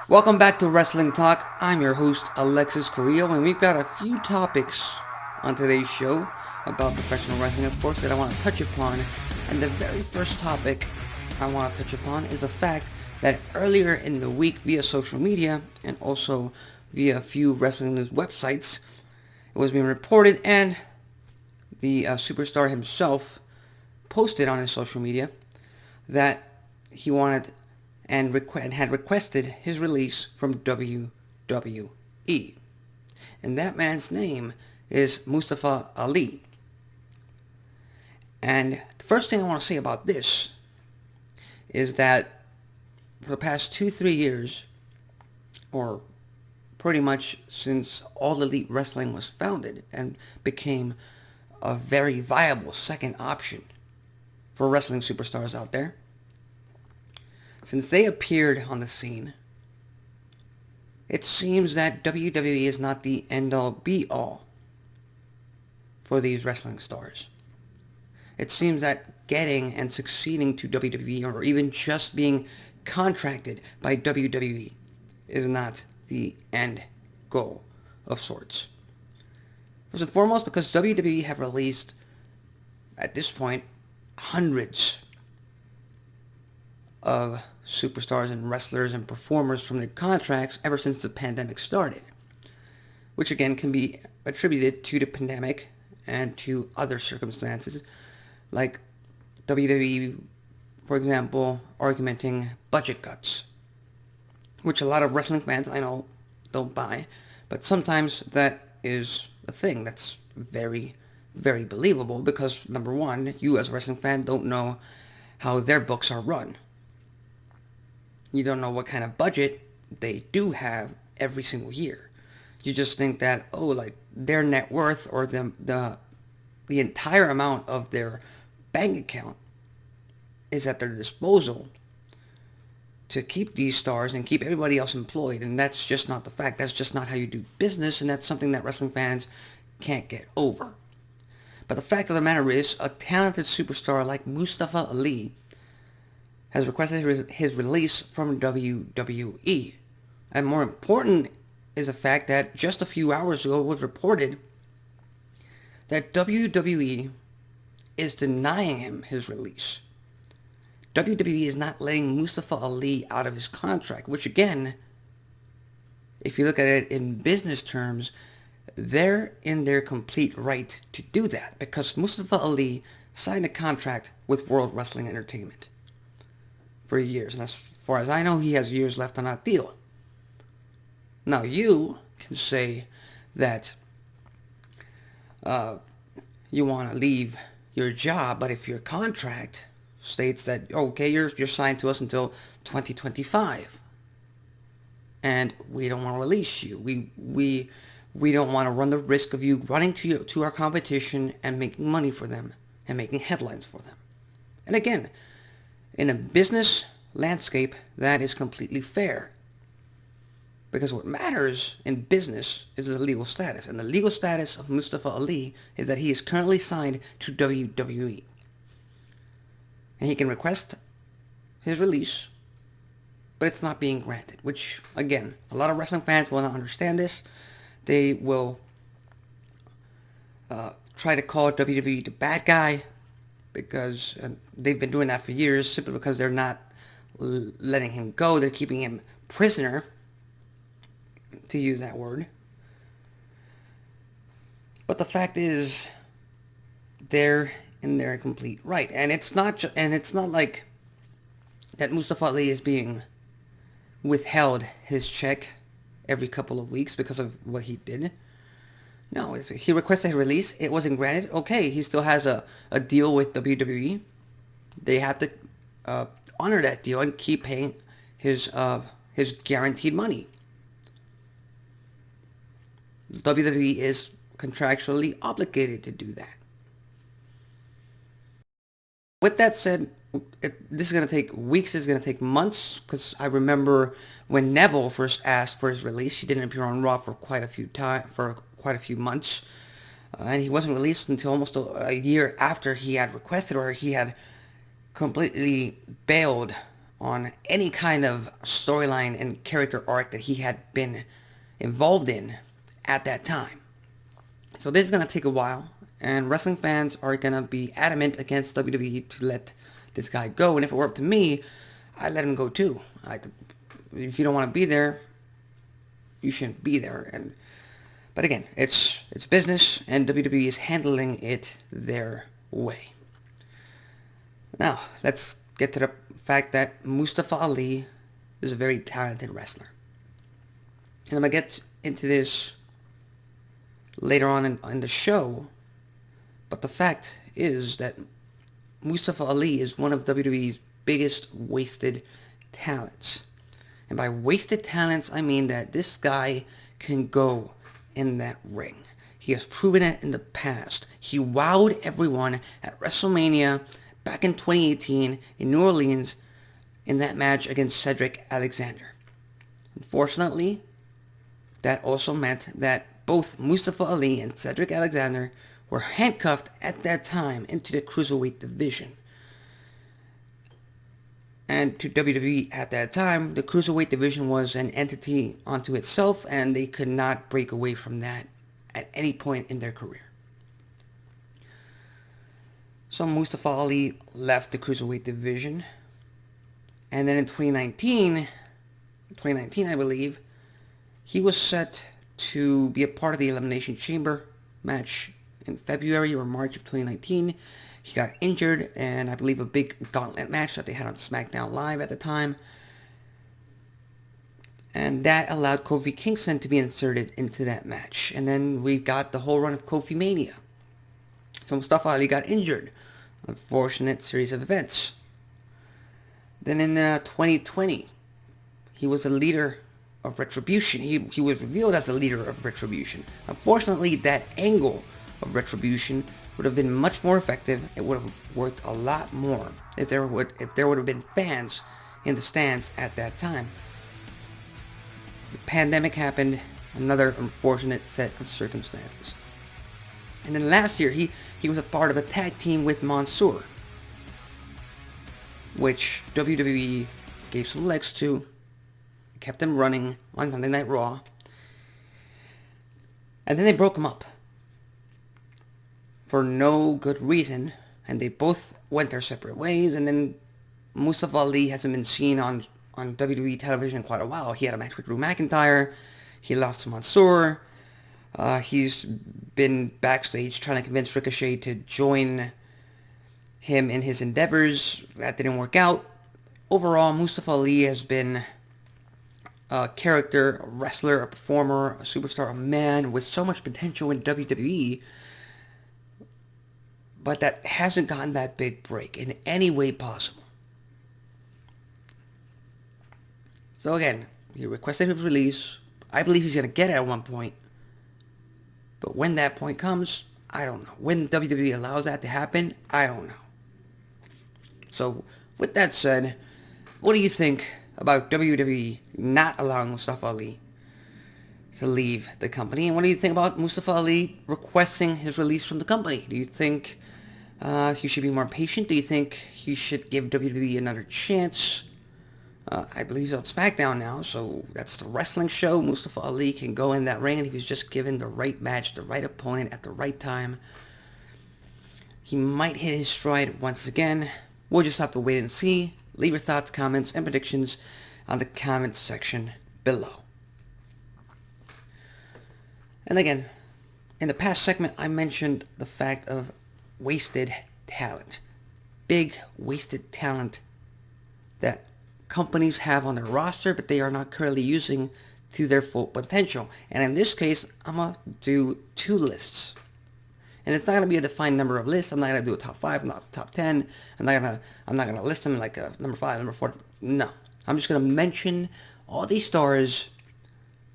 Welcome back to Wrestling Talk. I'm your host, Alexis Carrillo, and we've got a few topics on today's show about professional wrestling, of course, that I want to touch upon. And the very first topic I want to touch upon is the fact that earlier in the week, via social media and also via a few wrestling news websites, it was being reported, and the superstar himself posted on his social media that he wanted and had requested his release from WWE. And that man's name is Mustafa Ali. And the first thing I want to say about this is that for the past 2-3 years, or pretty much since All Elite Wrestling was founded and became a very viable second option for wrestling superstars out there, since they appeared on the scene, it seems that WWE is not the end-all be-all for these wrestling stars. It seems that getting and succeeding to WWE, or even just being contracted by WWE, is not the end goal of sorts. First and foremost, because WWE have released, at this point, hundreds of superstars and wrestlers and performers from their contracts ever since the pandemic started, which again can be attributed to the pandemic and to other circumstances, like WWE, for example, argumenting budget cuts, which a lot of wrestling fans I know don't buy, but sometimes that is a thing that's very, very believable because, number one, you as a wrestling fan don't know how their books are run. You don't know what kind of budget they do have every single year. You just think that, oh, like their net worth or the entire amount of their bank account is at their disposal to keep these stars and keep everybody else employed. And that's just not the fact. That's just not how you do business, and that's something that wrestling fans can't get over. But the fact of the matter is, a talented superstar like Mustafa Ali has requested his release from WWE. And more important is the fact that just a few hours ago it was reported that WWE is denying him his release. WWE is not letting Mustafa Ali out of his contract, which again, if you look at it in business terms, they're in their complete right to do that because Mustafa Ali signed a contract with World Wrestling Entertainment for years, and as far as I know, he has years left on that deal. Now, you can say that you want to leave your job, but if your contract states that, okay, you're signed to us until 2025, and we don't want to release you, we don't want to run the risk of you running to our competition and making money for them and making headlines for them. And again, in a business landscape, that is completely fair. Because what matters in business is the legal status. And the legal status of Mustafa Ali is that he is currently signed to WWE. And he can request his release, but it's not being granted. Which, again, a lot of wrestling fans will not understand this. They will try to call WWE the bad guy, because they've been doing that for years, simply because they're not letting him go. They're keeping him prisoner, to use that word. But the fact is, they're in their complete right, and it's not like that Mustafa Ali is being withheld his check every couple of weeks because of what he did. No, he requested a release. It wasn't granted. Okay, he still has a deal with WWE. They have to honor that deal and keep paying his guaranteed money. WWE is contractually obligated to do that. With that said, this is going to take weeks. It's going to take months, because I remember when Neville first asked for his release, he didn't appear on Raw for quite a few months, and he wasn't released until almost a year after he had requested, or he had completely bailed on any kind of storyline and character arc that he had been involved in at that time. So this is going to take a while, and wrestling fans are going to be adamant against WWE to let this guy go. And if it were up to me, I'd let him go too. If you don't want to be there, you shouldn't be there. But again, it's business, and WWE is handling it their way. Now, let's get to the fact that Mustafa Ali is a very talented wrestler. And I'm going to get into this later on in the show, but the fact is that Mustafa Ali is one of WWE's biggest wasted talents. And by wasted talents, I mean that this guy can go in that ring. He has proven it in the past. He wowed everyone at WrestleMania back in 2018 in New Orleans in that match against Cedric Alexander. Unfortunately, that also meant that both Mustafa Ali and Cedric Alexander were handcuffed at that time into the Cruiserweight division. And to WWE at that time, the Cruiserweight division was an entity unto itself, and they could not break away from that at any point in their career. So Mustafa Ali left the Cruiserweight division, and then in 2019 I believe, he was set to be a part of the Elimination Chamber match in February or March of 2019. He got injured, and I believe a big gauntlet match that they had on SmackDown Live at the time. And that allowed Kofi Kingston to be inserted into that match. And then we got the whole run of Kofi Mania. So Mustafa Ali got injured. Unfortunate series of events. Then in 2020, he was a leader of Retribution. He was revealed as the leader of Retribution. Unfortunately, that angle of Retribution would have been much more effective. It would have worked a lot more if there would have been fans in the stands at that time. The pandemic happened, another unfortunate set of circumstances. And then last year, he was a part of a tag team with Mansoor, which WWE gave some legs to, kept them running on Monday Night Raw, and then they broke them up for no good reason, and they both went their separate ways. And then Mustafa Ali hasn't been seen on WWE television in quite a while. He had a match with Drew McIntyre. He lost to Mansoor. He's been backstage trying to convince Ricochet to join him in his endeavors. That didn't work out. Overall, Mustafa Ali has been a character, a wrestler, a performer, a superstar, a man with so much potential in WWE, but that hasn't gotten that big break in any way possible. So again, he requested his release. I believe he's going to get it at one point. But when that point comes, I don't know. When WWE allows that to happen, I don't know. So, with that said, what do you think about WWE not allowing Mustafa Ali to leave the company? And what do you think about Mustafa Ali requesting his release from the company? Do you think he should be more patient? Do you think he should give WWE another chance? I believe he's on SmackDown now, so that's the wrestling show. Mustafa Ali can go in that ring, and if he's just given the right match, the right opponent at the right time, he might hit his stride once again. We'll just have to wait and see. Leave your thoughts, comments, and predictions on the comments section below. And again, in the past segment, I mentioned the fact of wasted talent. Big wasted talent that companies have on their roster, but they are not currently using to their full potential. And in this case, I'm going to do two lists. And it's not going to be a defined number of lists. I'm not going to do a top 5, not top 10. I'm not going to list them like a number 5, number 4. No. I'm just going to mention all these stars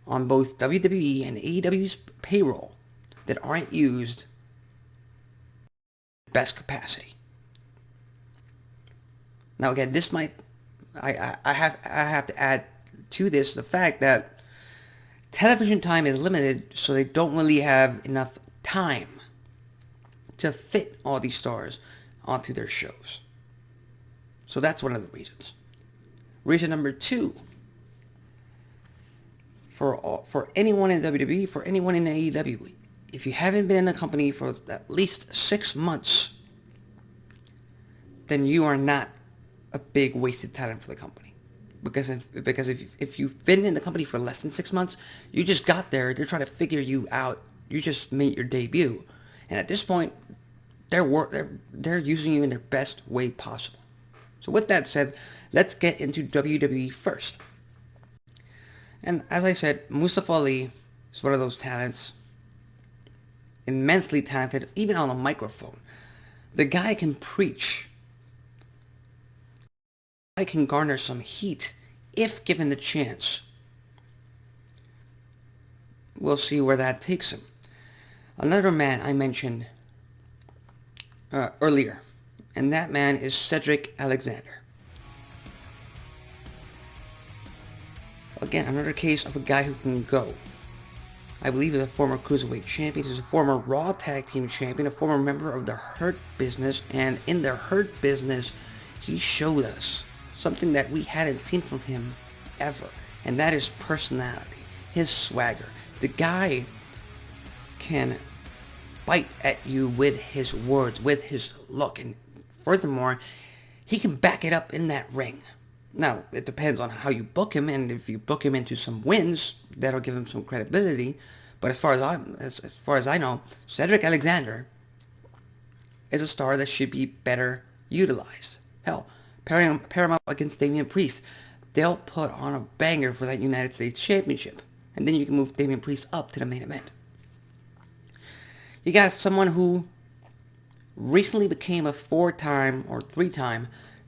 on both WWE and AEW's payroll that aren't used best capacity. Now again, this might I have to add to this the fact that television time is limited, so they don't really have enough time to fit all these stars onto their shows. So that's one of the reasons. Reason number 2, for anyone in WWE, for anyone in AEW, if you haven't been in the company for at least 6 months, then you are not a big wasted talent for the company. Because if you've been in the company for less than 6 months, you just got there, they're trying to figure you out, you just made your debut. And at this point, they're using you in their best way possible. So with that said, let's get into WWE first. And as I said, Mustafa Ali is one of those talents, immensely talented, even on a microphone. The guy can preach. The guy can garner some heat if given the chance. We'll see where that takes him. Another man I mentioned earlier, and that man is Cedric Alexander. Again, another case of a guy who can go. I believe he's a former Cruiserweight champion, he's a former Raw Tag Team champion, a former member of the Hurt Business, and in the Hurt Business, he showed us something that we hadn't seen from him ever, and that is personality, his swagger. The guy can bite at you with his words, with his look, and furthermore, he can back it up in that ring. Now, it depends on how you book him, and if you book him into some wins, that'll give him some credibility. But as far as I know, Cedric Alexander is a star that should be better utilized. Hell, pair him up against Damian Priest, they'll put on a banger for that United States Championship, and then you can move Damian Priest up to the main event. You got someone who recently became a 4-time or 3-time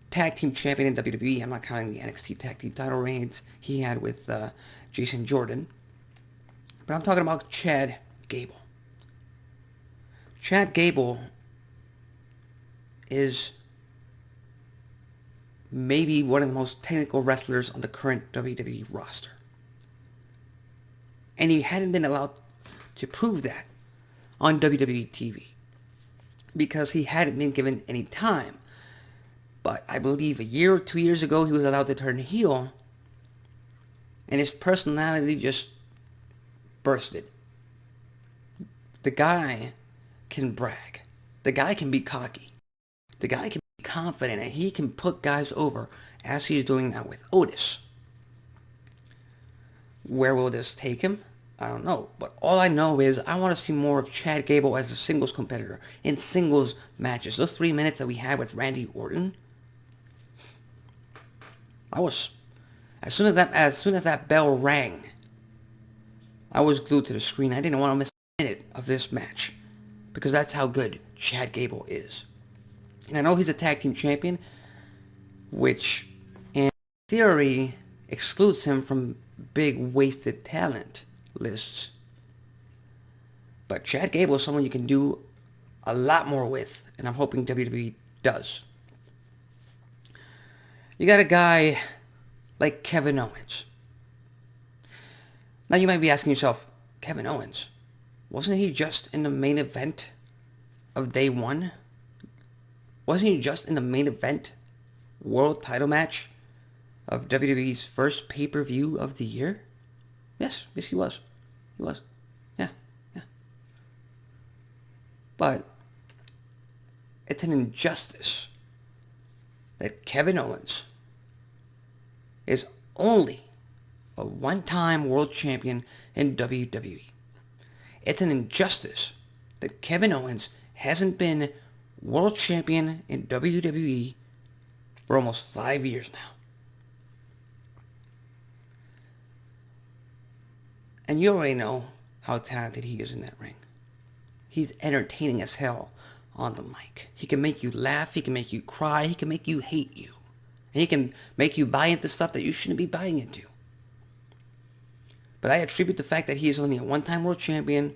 tag team champion in WWE. I'm not counting the NXT tag team title reigns he had with Jason Jordan. But I'm talking about Chad Gable. Chad Gable is maybe one of the most technical wrestlers on the current WWE roster. And he hadn't been allowed to prove that on WWE TV because he hadn't been given any time. But I believe a year or 2 years ago, he was allowed to turn heel, and his personality just bursted. The guy can brag. The guy can be cocky. The guy can be confident, and he can put guys over, as he's doing now with Otis. Where will this take him? I don't know. But all I know is I want to see more of Chad Gable as a singles competitor in singles matches. Those 3 minutes that we had with Randy Orton, as soon as that bell rang, I was glued to the screen. I didn't want to miss a minute of this match because that's how good Chad Gable is. And I know he's a tag team champion, which in theory excludes him from big wasted talent lists. But Chad Gable is someone you can do a lot more with, and I'm hoping WWE does. You got a guy like Kevin Owens. Now you might be asking yourself, Kevin Owens, wasn't he just in the main event of day one? Wasn't he just in the main event world title match of WWE's first pay-per-view of the year? Yes, he was. He was. Yeah. But it's an injustice that Kevin Owens is only a one-time world champion in WWE. It's an injustice that Kevin Owens hasn't been world champion in WWE for almost 5 years now. And you already know how talented he is in that ring. He's entertaining as hell on the mic. He can make you laugh, he can make you cry, he can make you hate you. And he can make you buy into stuff that you shouldn't be buying into. But I attribute the fact that he is only a one-time world champion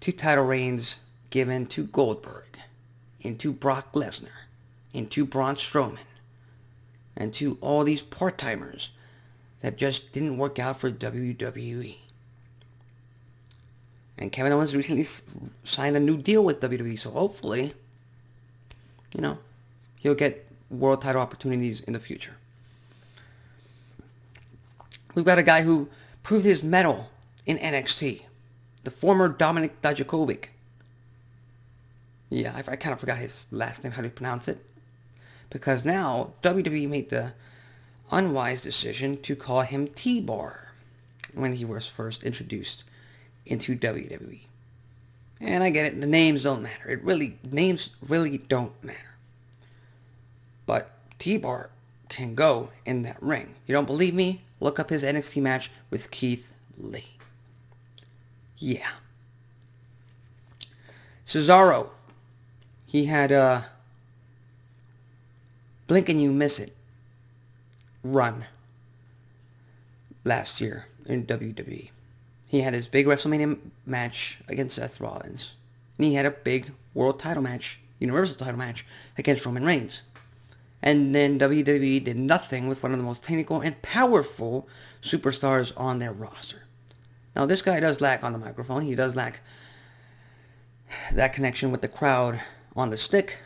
to title reigns given to Goldberg, and to Brock Lesnar, and to Braun Strowman, and to all these part-timers that just didn't work out for WWE. And Kevin Owens recently signed a new deal with WWE, so hopefully, he'll get world title opportunities in the future. We've got a guy who proved his mettle in NXT, the former Dominik Dijakovic. Yeah, I kind of forgot his last name, how to pronounce it. Because now WWE made the unwise decision to call him TBar when he was first introduced into WWE. And I get it, the names don't matter. Names really don't matter. But TBar can go in that ring. You don't believe me? Look up his NXT match with Keith Lee. Yeah. Cesaro. He had a blink and you miss it run last year in WWE. He had his big WrestleMania match against Seth Rollins. And he had a big world title match, universal title match, against Roman Reigns. And then WWE did nothing with one of the most technical and powerful superstars on their roster. Now, this guy does lack on the microphone. He does lack that connection with the crowd on the stick.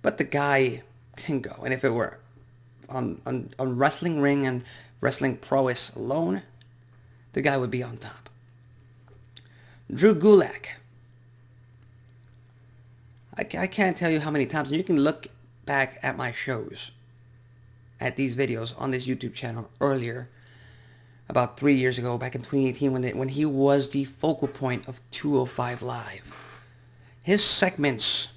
But the guy can go. And if it were on wrestling ring and wrestling prowess alone, the guy would be on top. Drew Gulak. I can't tell you how many times, and you can look back at my shows, at these videos on this YouTube channel earlier, about 3 years ago, back in 2018, when he was the focal point of 205 Live. His segments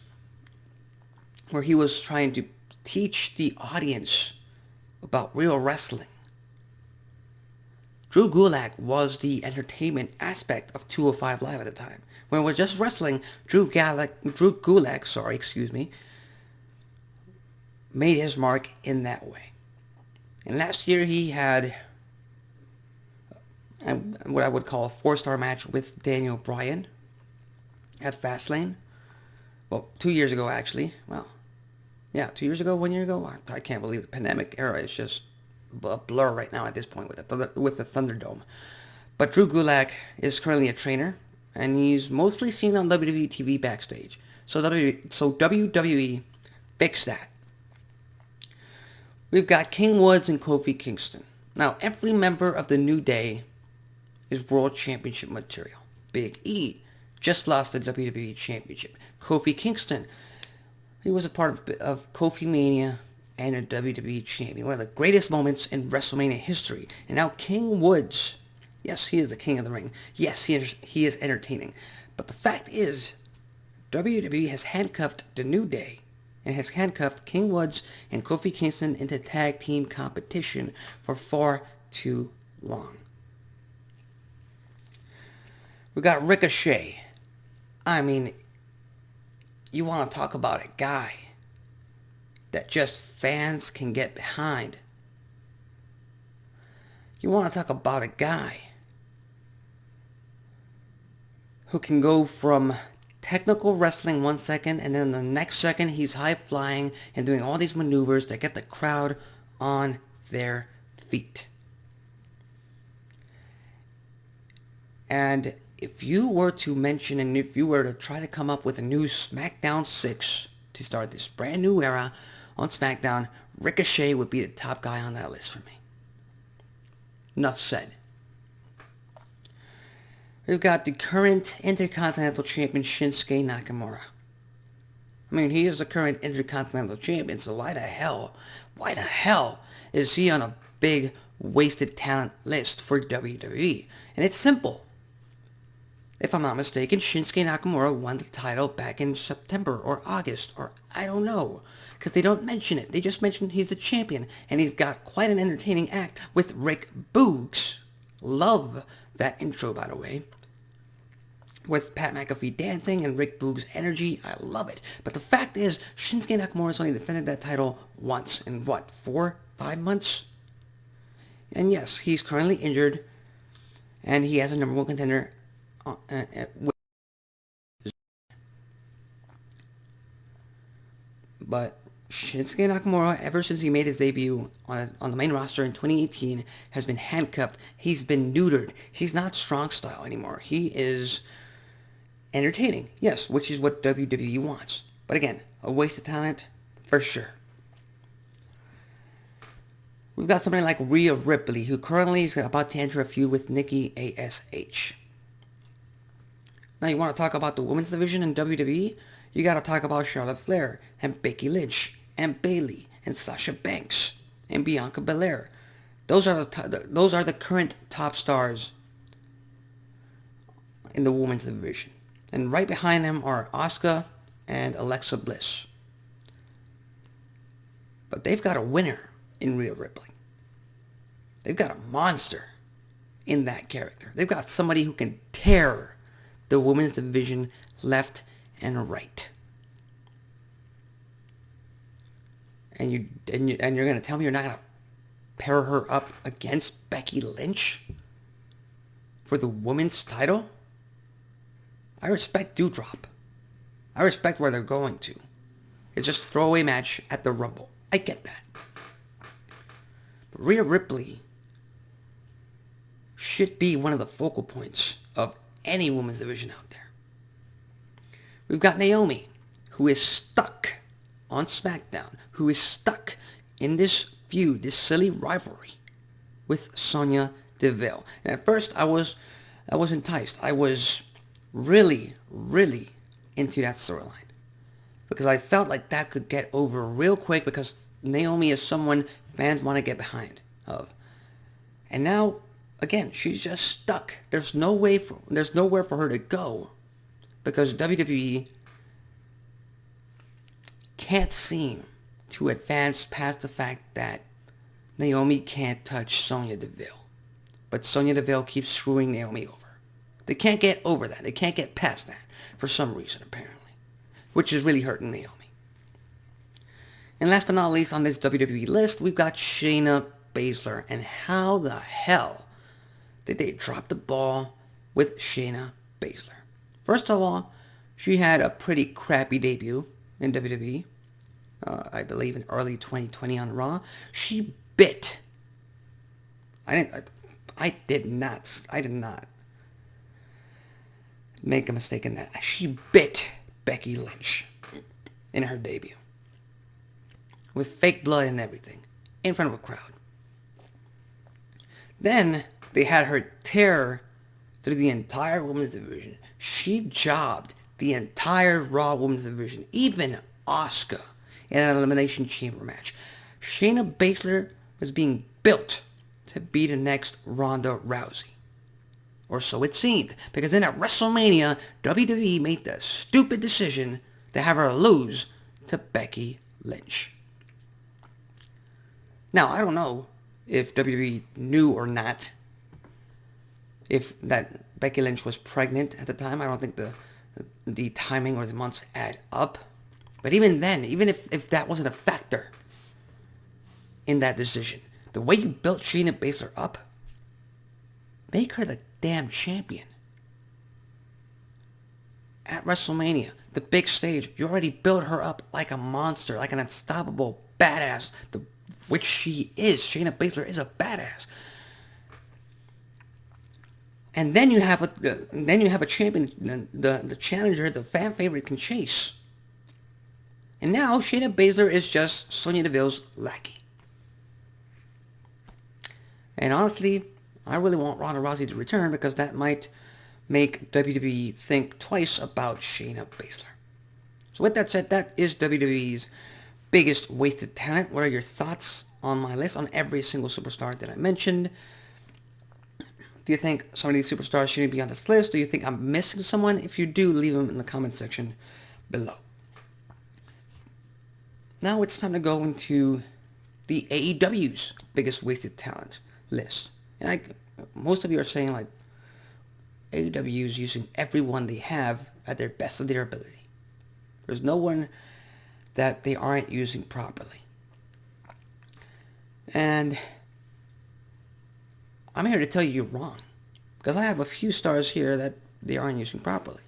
where he was trying to teach the audience about real wrestling. Drew Gulak was the entertainment aspect of 205 Live at the time. When it was just wrestling, Drew Gulak, made his mark in that way. And last year he had what I would call a 4-star match with Daniel Bryan at Fastlane. Well, 2 years ago actually. Well, yeah, 2 years ago, 1 year ago. I can't believe the pandemic era is just a blur right now at this point with the Thunderdome. But Drew Gulak is currently a trainer, and he's mostly seen on WWE TV backstage. So WWE fixed that. We've got King Woods and Kofi Kingston. Now, every member of the New Day is World Championship material. Big E just lost the WWE Championship. Kofi Kingston, he was a part of Kofi Mania and a WWE champion. One of the greatest moments in WrestleMania history. And now King Woods, yes, he is the king of the ring. Yes, he is entertaining. But the fact is, WWE has handcuffed the New Day and has handcuffed King Woods and Kofi Kingston into tag team competition for far too long. We got Ricochet. I mean, you want to talk about a guy that just fans can get behind. You want to talk about a guy who can go from technical wrestling 1 second and then the next second he's high flying and doing all these maneuvers that get the crowd on their feet. And if you were to mention and if you were to try to come up with a new SmackDown 6 to start this brand new era on SmackDown, Ricochet would be the top guy on that list for me. Enough said. We've got the current Intercontinental Champion Shinsuke Nakamura. I mean, he is the current Intercontinental Champion, so why the hell is he on a big wasted talent list for WWE? And it's simple. If I'm not mistaken, Shinsuke Nakamura won the title back in September or August, or I don't know, because they don't mention it. They just mention he's the champion, and he's got quite an entertaining act with Rick Boogs. Love that intro, by the way. With Pat McAfee dancing and Rick Boogs' energy, I love it. But the fact is, Shinsuke Nakamura has only defended that title once in 4-5 months? And yes, he's currently injured, and he has a number one contender but Shinsuke Nakamura, ever since he made his debut on the main roster in 2018, has been handcuffed. He's been neutered. He's not strong style anymore. He is entertaining, yes, which is what WWE wants. But again, a waste of talent for sure. We've got somebody like Rhea Ripley, who currently is about to enter a feud with Nikki ASH. Now, you want to talk about the women's division in WWE? You got to talk about Charlotte Flair and Becky Lynch and Bayley and Sasha Banks and Bianca Belair. Those are the current top stars in the women's division. And right behind them are Asuka and Alexa Bliss. But they've got a winner in Rhea Ripley. They've got a monster in that character. They've got somebody who can tear the women's division left and right. And you're going to tell me you're not going to pair her up against Becky Lynch for the women's title? I respect Doudrop. I respect where they're going to. It's just a throwaway match at the Rumble. I get that. But Rhea Ripley should be one of the focal points of any women's division out there. We've got Naomi, who is stuck on SmackDown, who is stuck in this feud, this silly rivalry with Sonya Deville. And at first, I was enticed. I was really, really into that storyline because I felt like that could get over real quick because Naomi is someone fans want to get behind of. And now, again, she's just stuck. There's nowhere for her to go because WWE can't seem to advance past the fact that Naomi can't touch Sonya Deville. But Sonya Deville keeps screwing Naomi over. They can't get over that. They can't get past that for some reason, apparently, which is really hurting Naomi. And last but not least on this WWE list, we've got Shayna Baszler. And how the hell did they drop the ball with Shayna Baszler? First of all, she had a pretty crappy debut in WWE. I believe in early 2020 on Raw. She bit. I did not make a mistake in that. She bit Becky Lynch in her debut. With fake blood and everything. In front of a crowd. Then they had her tear through the entire women's division. She jobbed the entire Raw women's division. Even Asuka in an Elimination Chamber match. Shayna Baszler was being built to be the next Ronda Rousey. Or so it seemed. Because then at WrestleMania, WWE made the stupid decision to have her lose to Becky Lynch. Now, I don't know if WWE knew or not if that Becky Lynch was pregnant at the time. I don't think the timing or the months add up. But even then, even if that wasn't a factor in that decision, the way you built Shayna Baszler up, make her the damn champion. At WrestleMania, the big stage, you already built her up like a monster, like an unstoppable badass, which she is. Shayna Baszler is a badass. And then you have a champion, the challenger, the fan favorite can chase. And now Shayna Baszler is just Sonya Deville's lackey. And honestly, I really want Ronda Rousey to return because that might make WWE think twice about Shayna Baszler. So with that said, that is WWE's biggest wasted talent. What are your thoughts on my list, on every single superstar that I mentioned? Do you think some of these superstars shouldn't be on this list? Do you think I'm missing someone? If you do, leave them in the comment section below. Now it's time to go into the AEW's biggest wasted talent list. And most of you are saying like AEW is using everyone they have at their best of their ability. There's no one that they aren't using properly. And I'm here to tell you you're wrong. Because I have a few stars here that they aren't using properly.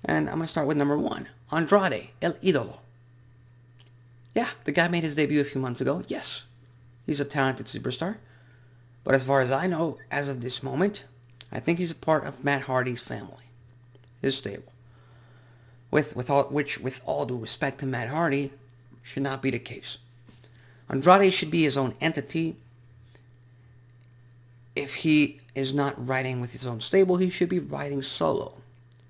And I'm going to start with number 1. Andrade, El Idolo. Yeah, the guy made his debut a few months ago. Yes, he's a talented superstar. But as far as I know, as of this moment, I think he's a part of Matt Hardy's family. His stable. With all due respect to Matt Hardy, should not be the case. Andrade should be his own entity. If he is not riding with his own stable, he should be riding solo.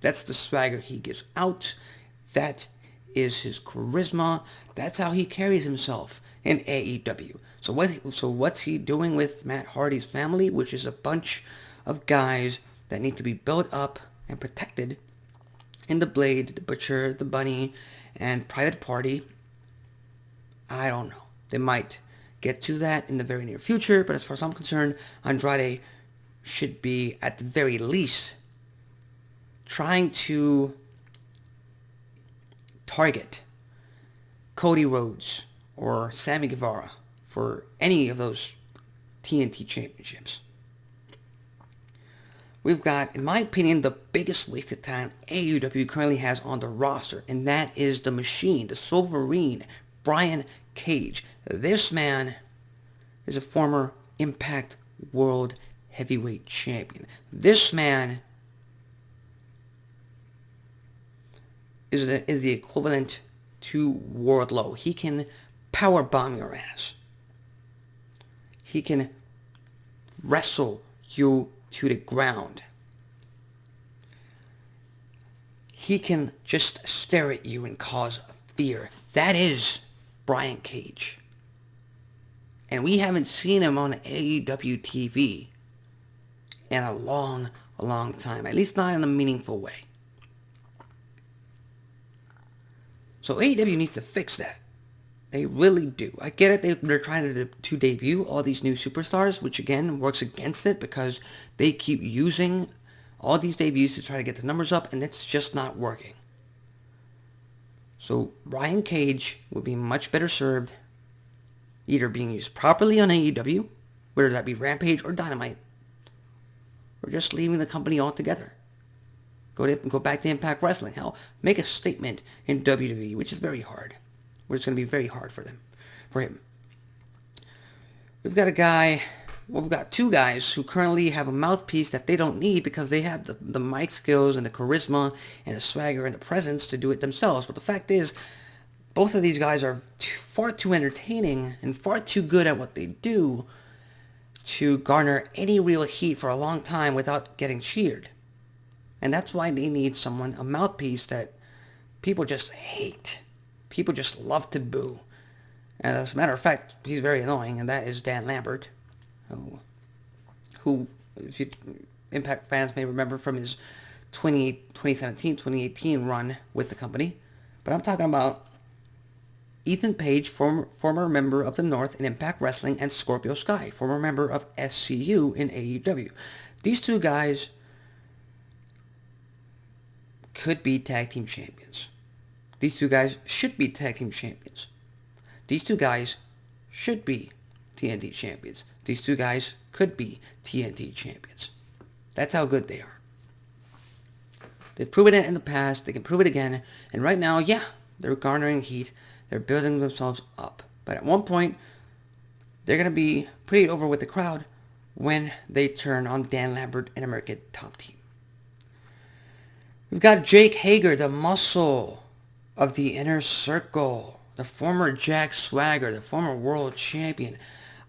That's the swagger he gives out. That is his charisma. That's how he carries himself in AEW. So what's he doing with Matt Hardy's family, which is a bunch of guys that need to be built up and protected in the Blade, the Butcher, the Bunny, and Private Party? I don't know. They might get to that in the very near future, but as far as I'm concerned, Andrade should be, at the very least, trying to target Cody Rhodes or Sammy Guevara for any of those TNT championships. We've got, in my opinion, the biggest wasted talent AEW currently has on the roster, and that is the Machine, the Silverine, Brian Cage. This man is a former Impact World Heavyweight Champion. This man is the equivalent to Wardlow. He can powerbomb your ass. He can wrestle you to the ground. He can just stare at you and cause fear. That is Brian Cage. And we haven't seen him on AEW TV in a long time. At least not in a meaningful way. So AEW needs to fix that. They really do. I get it. They're trying to debut all these new superstars, which again works against it because they keep using all these debuts to try to get the numbers up, and it's just not working. So Brian Cage would be much better served either being used properly on AEW, whether that be Rampage or Dynamite, or just leaving the company altogether. Go back to Impact Wrestling. Hell, make a statement in WWE, which is very hard. It's going to be very hard for him. We've got two guys who currently have a mouthpiece that they don't need because they have the mic skills and the charisma and the swagger and the presence to do it themselves. But the fact is, both of these guys are far too entertaining and far too good at what they do to garner any real heat for a long time without getting cheered. And that's why they need someone, a mouthpiece that people just hate. People just love to boo. And as a matter of fact, he's very annoying, and that is Dan Lambert, who if you Impact fans may remember from his 2017-2018 run with the company. But I'm talking about Ethan Page, former member of the North in Impact Wrestling, and Scorpio Sky, former member of SCU in AEW. These two guys could be tag team champions. These two guys should be tag team champions. These two guys should be TNT champions. These two guys could be TNT champions. That's how good they are. They've proven it in the past. They can prove it again. And right now, yeah, they're garnering heat. They're building themselves up. But at one point, they're going to be pretty over with the crowd when they turn on Dan Lambert and American Top Team. We've got Jake Hager, the muscle of the Inner Circle, the former Jack Swagger, the former world champion.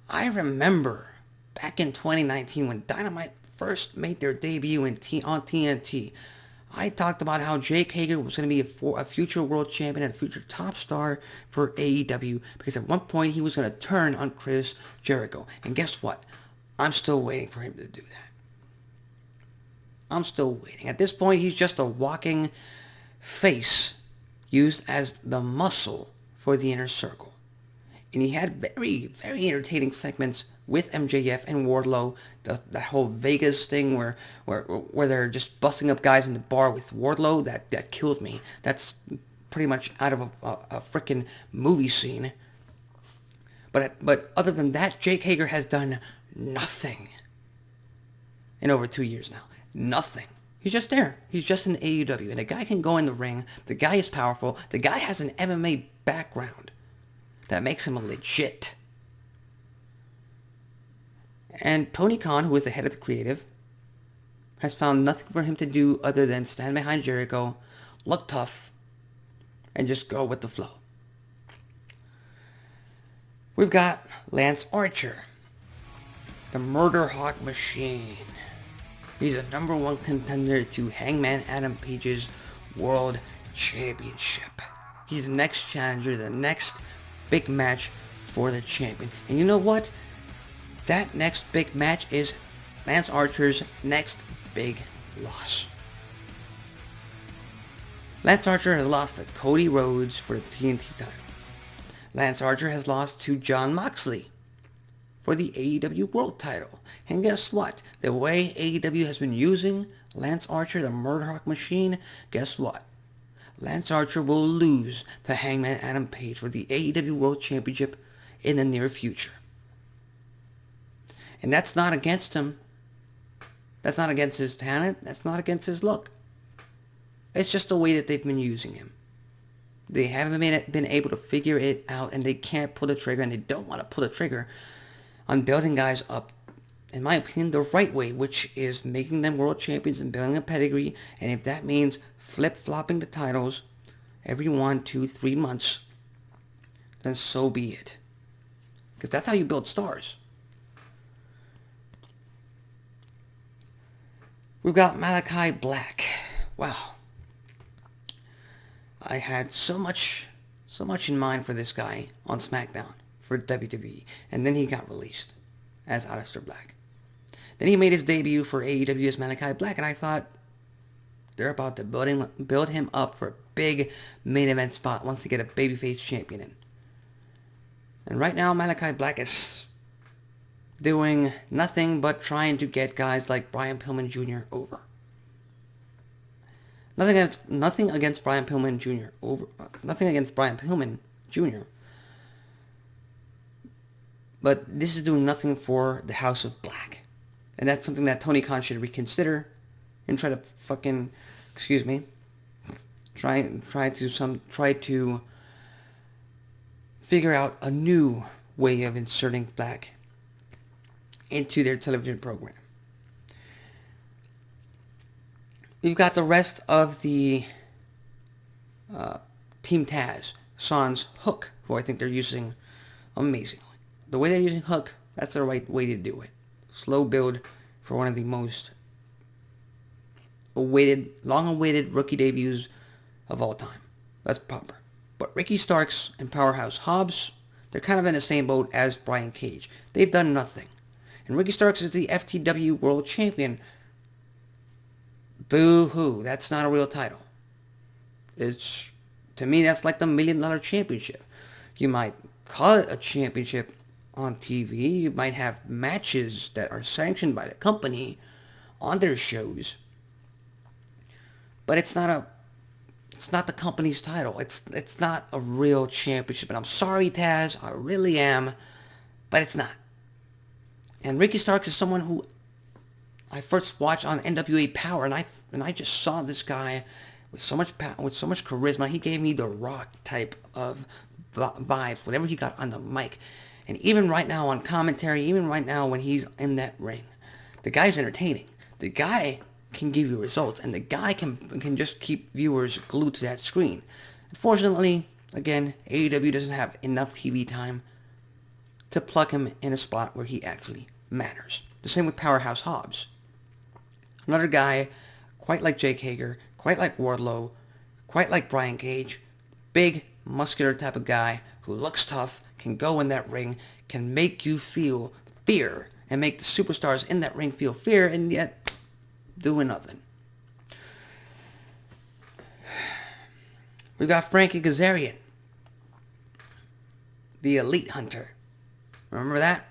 I remember back in 2019 when Dynamite first made their debut on TNT. I talked about how Jake Hager was going to be a future world champion and a future top star for AEW because at one point he was going to turn on Chris Jericho. And guess what? I'm still waiting for him to do that. I'm still waiting. At this point, he's just a walking face used as the muscle for the Inner Circle. And he had very, very entertaining segments with MJF and Wardlow. That whole Vegas thing where they're just busting up guys in the bar with Wardlow, that kills me. That's pretty much out of a freaking movie scene. But other than that, Jake Hager has done nothing in over 2 years now. Nothing. He's just there. He's just in AEW. And the guy can go in the ring. The guy is powerful. The guy has an MMA background that makes him a legit. And Tony Khan, who is the head of the creative, has found nothing for him to do other than stand behind Jericho, look tough, and just go with the flow. We've got Lance Archer, the Murder Hawk Machine. He's a number one contender to Hangman Adam Page's World Championship. He's the next challenger, the next big match for the champion. And you know what? That next big match is Lance Archer's next big loss. Lance Archer has lost to Cody Rhodes for the TNT title. Lance Archer has lost to Jon Moxley for the AEW World title. And guess what? The way AEW has been using Lance Archer, the Murder Hawk Machine, guess what? Lance Archer will lose to Hangman Adam Page for the AEW World Championship in the near future. And that's not against him. That's not against his talent. That's not against his look. It's just the way that they've been using him. They haven't been able to figure it out, and they can't pull the trigger, and they don't want to pull the trigger on building guys up, in my opinion, the right way, which is making them world champions and building a pedigree. And if that means flip-flopping the titles every 1, 2, 3 months, then so be it. Because that's how you build stars. We've got Malachi Black. Wow. I had so much in mind for this guy on SmackDown for WWE, and then he got released as Aleister Black. Then he made his debut for AEW as Malachi Black, and I thought they're about to build him up for a big main event spot once they get a babyface champion in. And right now, Malachi Black is doing nothing but trying to get guys like Brian Pillman Jr. over. Nothing against Brian Pillman Jr. Nothing against Brian Pillman Jr. But this is doing nothing for the House of Black. And that's something that Tony Khan should reconsider and try to try to figure out a new way of inserting Black into their television program. We've got the rest of the Team Taz, Sans Hook, who I think they're using amazingly. The way they're using Hook, that's the right way to do it. Slow build for one of the most long-awaited rookie debuts of all time. That's proper. But Ricky Starks and Powerhouse Hobbs, they're kind of in the same boat as Brian Cage. They've done nothing. And Ricky Starks is the FTW World Champion. Boo-hoo. That's not a real title. To me, that's like the $1 Million Championship. You might call it a championship on TV. You might have matches that are sanctioned by the company on their shows. But it's not the company's title. It's not a real championship. And I'm sorry, Taz. I really am. But it's not. And Ricky Starks is someone who I first watched on NWA Power, and I just saw this guy with so much power, with so much charisma. He gave me the Rock type of vibes whenever he got on the mic. And even right now on commentary, even right now when he's in that ring, the guy's entertaining. The guy can give you results, and the guy can just keep viewers glued to that screen. Unfortunately, again, AEW doesn't have enough TV time to plug him in a spot where he actually matters. The same with Powerhouse Hobbs. Another guy, quite like Jake Hager, quite like Wardlow, quite like Brian Cage, big, muscular type of guy who looks tough, can go in that ring, can make you feel fear, and make the superstars in that ring feel fear, and yet doing nothing. We've got Frankie Kazarian, the Elite Hunter. Remember that?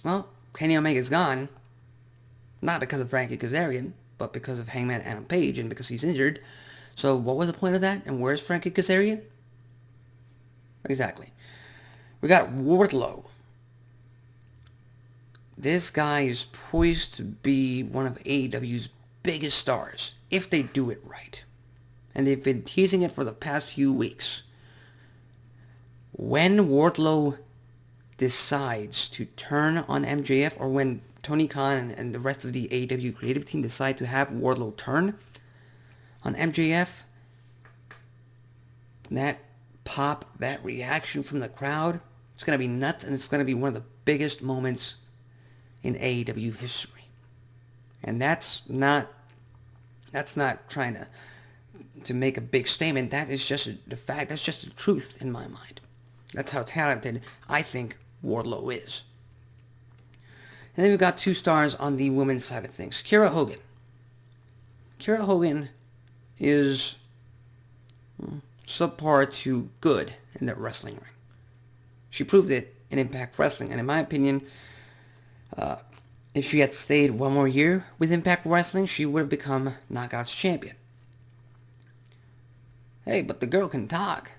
Well, Kenny Omega's gone. Not because of Frankie Kazarian, but because of Hangman Adam Page and because he's injured. So what was the point of that? And where's Frankie Kazarian? Exactly. We got Wardlow. This guy is poised to be one of AEW's biggest stars, if they do it right. And they've been teasing it for the past few weeks. When Wardlow decides to turn on MJF, or when Tony Khan and the rest of the AEW creative team decide to have Wardlow turn on MJF, that pop, that reaction from the crowd, It's going to be nuts, and it's going to be one of the biggest moments in AEW history. And that's not trying to make a big statement. That is just the fact. That's just the truth in my mind. That's how talented I think Wardlow is. And then we've got 2 stars on the women's side of things. Kiera Hogan. Kiera Hogan is subpar to good in the wrestling ring. She proved it in Impact Wrestling, and in my opinion, if she had stayed one more year with Impact Wrestling, she would have become Knockouts champion. Hey, but the girl can talk.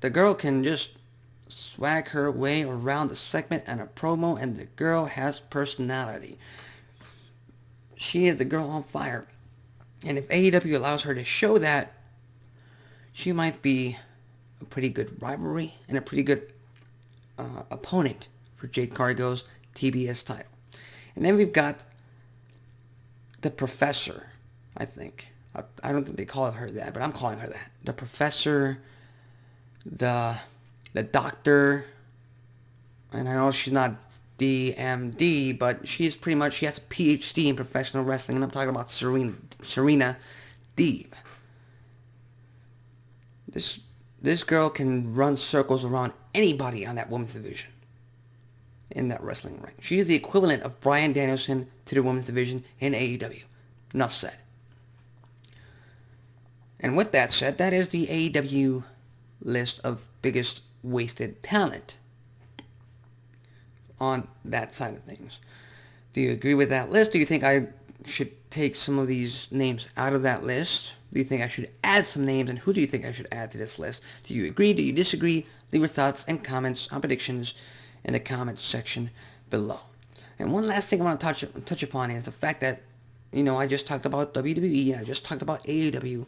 The girl can just swag her way around the segment and a promo, and the girl has personality. She is the girl on fire. And if AEW allows her to show that, she might be a pretty good rivalry and a pretty good opponent for Jade Cargill's TBS title. And then we've got the Professor, I think. I don't think they call her that, but I'm calling her that. The Professor, the Doctor, and I know she's not DMD, but she has a PhD in professional wrestling, and I'm talking about Serena Deeb. This girl can run circles around anybody on that women's division in that wrestling ring. She is the equivalent of Bryan Danielson to the women's division in AEW. Enough said. And with that said, that is the AEW list of biggest wasted talent on that side of things. Do you agree with that list? Do you think I should take some of these names out of that list? Do you think I should add some names, and who do you think I should add to this list? Do you agree? Do you disagree? Leave your thoughts and comments on predictions in the comments section below. And one last thing I want to touch upon is the fact that, I just talked about WWE, and I just talked about AEW,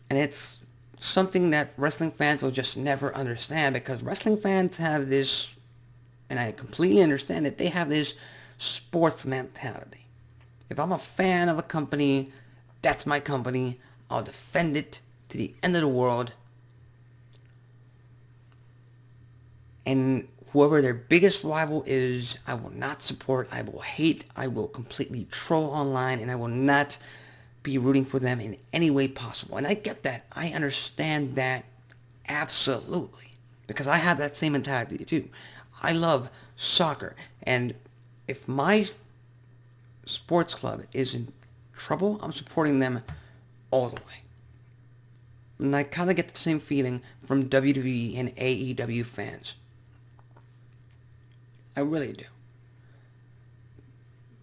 and it's something that wrestling fans will just never understand, because wrestling fans have this, and I completely understand it, they have this sports mentality. If I'm a fan of a company, that's my company. I'll defend it to the end of the world. And whoever their biggest rival is, I will not support, I will hate, I will completely troll online, and I will not be rooting for them in any way possible. And I get that. I understand that absolutely, because I have that same mentality too. I love soccer, and if my sports club is in trouble, I'm supporting them all the way. And I kind of get the same feeling from WWE and AEW fans. I really do.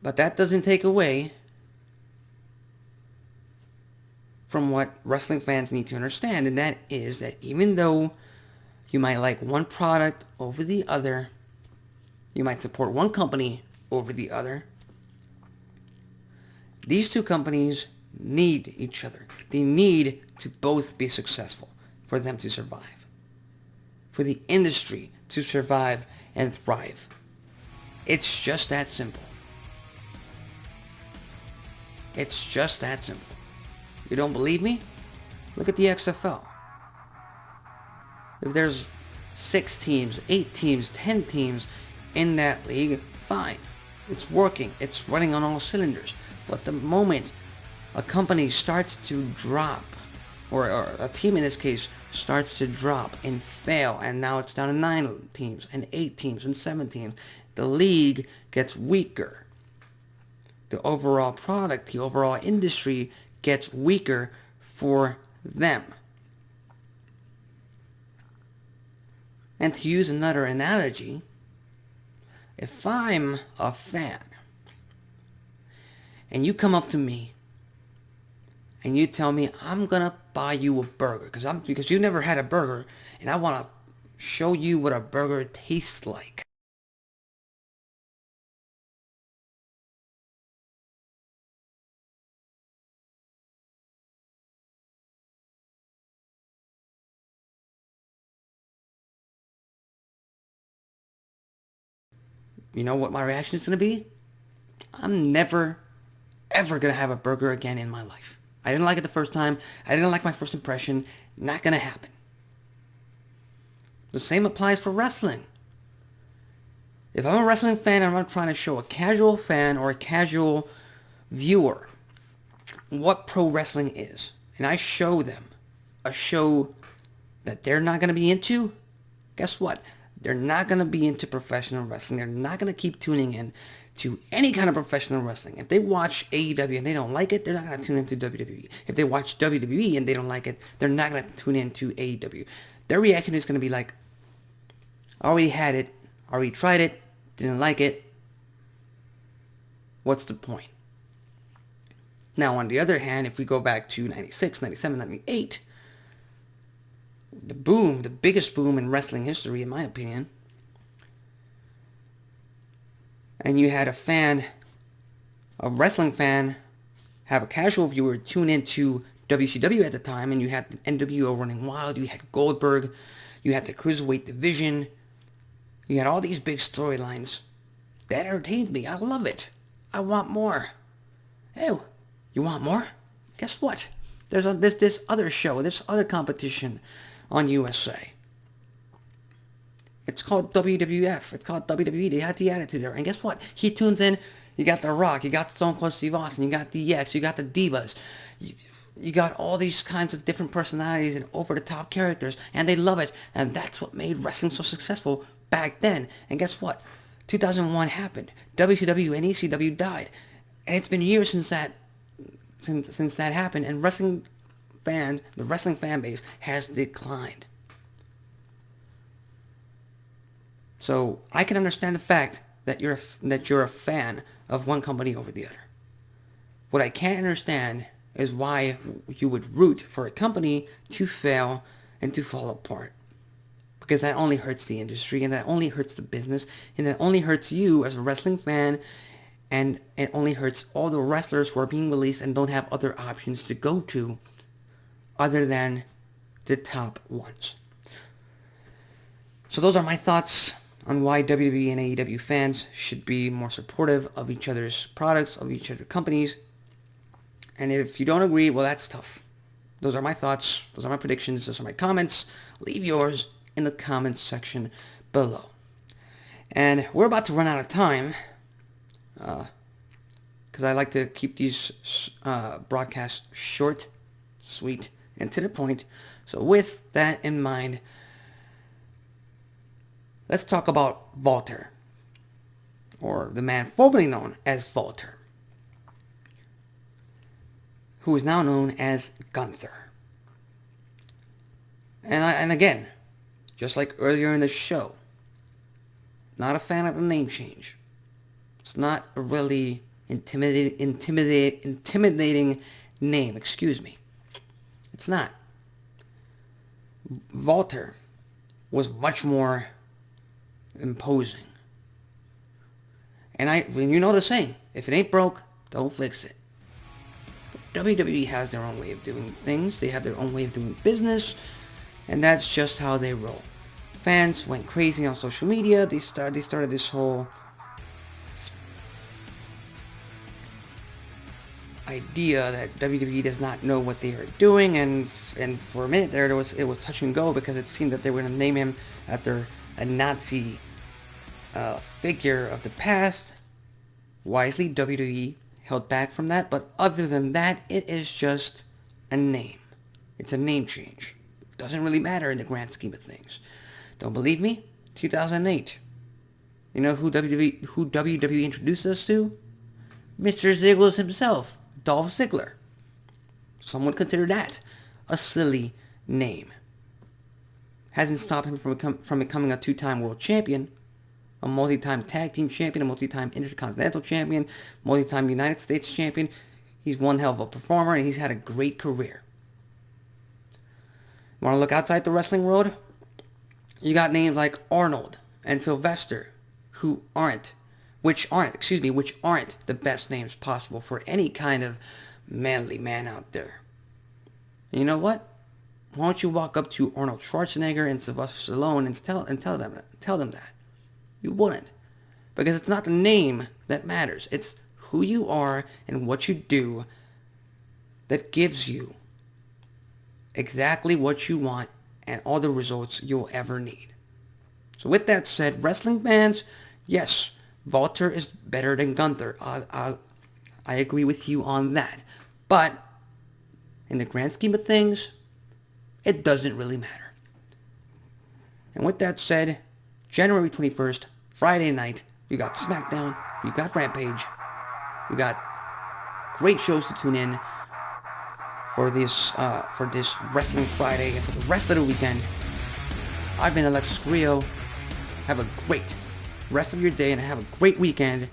But that doesn't take away from what wrestling fans need to understand, and that is that even though you might like one product over the other, you might support one company over the other, these two companies need each other. They need to both be successful for them to survive, for the industry to survive and thrive. It's just that simple. It's just that simple. You don't believe me? Look at the XFL. If there's 6 teams, 8 teams, 10 teams in that league, fine. It's working. It's running on all cylinders. But the moment a company starts to drop, or a team in this case starts to drop and fail, and now it's down to 9 teams and 8 teams and 7 teams, the league gets weaker. The overall product, the overall industry gets weaker for them. And to use another analogy, if I'm a fan and you come up to me and you tell me I'm gonna buy you a burger because you never had a burger, and I want to show you what a burger tastes like. You know what my reaction is going to be? I'm never, ever going to have a burger again in my life. I didn't like it the first time. I didn't like my first impression. Not going to happen. The same applies for wrestling. If I'm a wrestling fan and I'm trying to show a casual fan or a casual viewer what pro wrestling is, and I show them a show that they're not going to be into, guess what? They're not going to be into professional wrestling. They're not going to keep tuning in to any kind of professional wrestling. If they watch AEW and they don't like it, they're not going to tune into WWE. If they watch WWE and they don't like it, they're not going to tune into AEW. Their reaction is going to be like, already had it, already tried it, didn't like it. What's the point? Now, on the other hand, if we go back to 96, 97, 98, the boom, the biggest boom in wrestling history, in my opinion, and you had a wrestling fan, have a casual viewer tune into WCW at the time, and you had the NWO running wild, you had Goldberg, you had the Cruiserweight division, you had all these big storylines. That entertained me. I love it. I want more. Hey, you want more? Guess what? There's this other show, this other competition on USA. It's called WWF. It's called WWE. They had the Attitude Era. And guess what? He tunes in. You got The Rock. You got Stone Cold Steve Austin. You got DX. You got the Divas. You got all these kinds of different personalities and over-the-top characters. And they love it. And that's what made wrestling so successful back then. And guess what? 2001 happened. WCW and ECW died. And it's been years since that happened. And the wrestling fan base has declined. So I can understand the fact that you're a fan of one company over the other. What I can't understand is why you would root for a company to fail and to fall apart. Because that only hurts the industry, and that only hurts the business, and that only hurts you as a wrestling fan, and it only hurts all the wrestlers who are being released and don't have other options to go to other than the top ones. So those are my thoughts on why WWE and AEW fans should be more supportive of each other's products, of each other's companies. And if you don't agree, well, that's tough. Those are my thoughts. Those are my predictions. Those are my comments. Leave yours in the comments section below. And we're about to run out of time because I like to keep these broadcasts short, sweet, and to the point. So with that in mind, let's talk about Walter, or the man formerly known as Walter, who is now known as Gunther. And again, just like earlier in the show, not a fan of the name change. It's not a really intimidating name, excuse me. It's not. Walter was much more imposing. And you know the saying, if it ain't broke, don't fix it. But WWE has their own way of doing things. They have their own way of doing business. And that's just how they roll. Fans went crazy on social media. They started this whole idea that WWE does not know what they are doing, and for a minute it was touch and go, because it seemed that they were going to name him after a Nazi figure of the past. Wisely, WWE held back from that, but other than that, it is just a name. It's a name change. It doesn't really matter in the grand scheme of things. Don't believe me? 2008. You know who WWE introduced us to? Mr. Ziggler himself, Dolph Ziggler. Some would consider that a silly name. Hasn't stopped him from becoming a two-time world champion, a multi-time tag team champion, a multi-time intercontinental champion, multi-time United States champion. He's one hell of a performer, and he's had a great career. Want to look outside the wrestling world? You got names like Arnold and Sylvester, which aren't the best names possible for any kind of manly man out there. And you know what? Why don't you walk up to Arnold Schwarzenegger and Sylvester Stallone and tell them that? You wouldn't, because it's not the name that matters. It's who you are and what you do that gives you exactly what you want and all the results you'll ever need. So with that said, wrestling fans, yes, Walter is better than Gunther. I agree with you on that. But in the grand scheme of things, it doesn't really matter. And with that said, January 21st, Friday night, we got SmackDown, we got Rampage, we got great shows to tune in for this Wrestling Friday and for the rest of the weekend. I've been Alexis Carrillo. Have a great rest of your day and have a great weekend.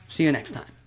See you next time.